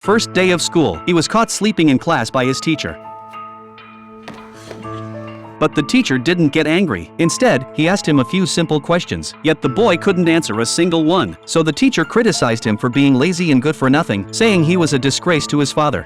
First day of school, he was caught sleeping in class by his teacher. But the teacher didn't get angry. Instead, he asked him a few simple questions, yet the boy couldn't answer a single one. So the teacher criticized him for being lazy and good for nothing, saying he was a disgrace to his father.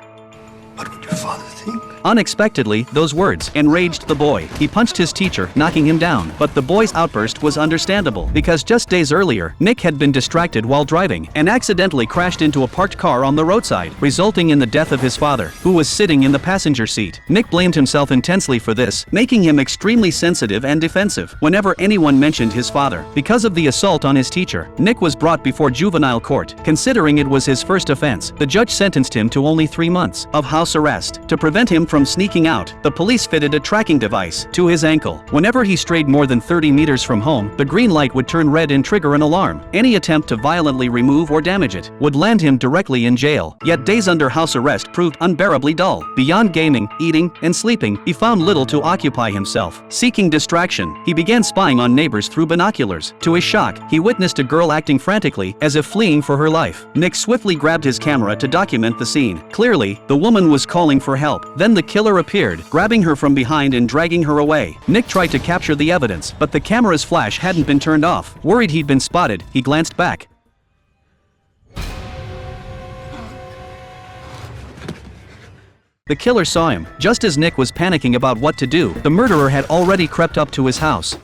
What would your father think? Unexpectedly, those words enraged the boy. He punched his teacher, knocking him down. But the boy's outburst was understandable, because just days earlier, Nick had been distracted while driving and accidentally crashed into a parked car on the roadside, resulting in the death of his father, who was sitting in the passenger seat. Nick blamed himself intensely for this, making him extremely sensitive and defensive whenever anyone mentioned his father. Because of the assault on his teacher, Nick was brought before juvenile court. Considering it was his first offense, the judge sentenced him to only 3 months of house arrest. To prevent him from sneaking out, the police fitted a tracking device to his ankle. Whenever he strayed more than 30 meters from home, the green light would turn red and trigger an alarm. Any attempt to violently remove or damage it would land him directly in jail. Yet days under house arrest proved unbearably dull. Beyond gaming, eating, and sleeping, he found little to occupy himself. Seeking distraction, he began spying on neighbors through binoculars. To his shock, he witnessed a girl acting frantically, as if fleeing for her life. Nick swiftly grabbed his camera to document the scene. Clearly, the woman was calling for help. Then the killer appeared, grabbing her from behind and dragging her away. Nick tried to capture the evidence, but the camera's flash hadn't been turned off. Worried he'd been spotted, he glanced back. The killer saw him. Just as Nick was panicking about what to do, the murderer had already crept up to his house.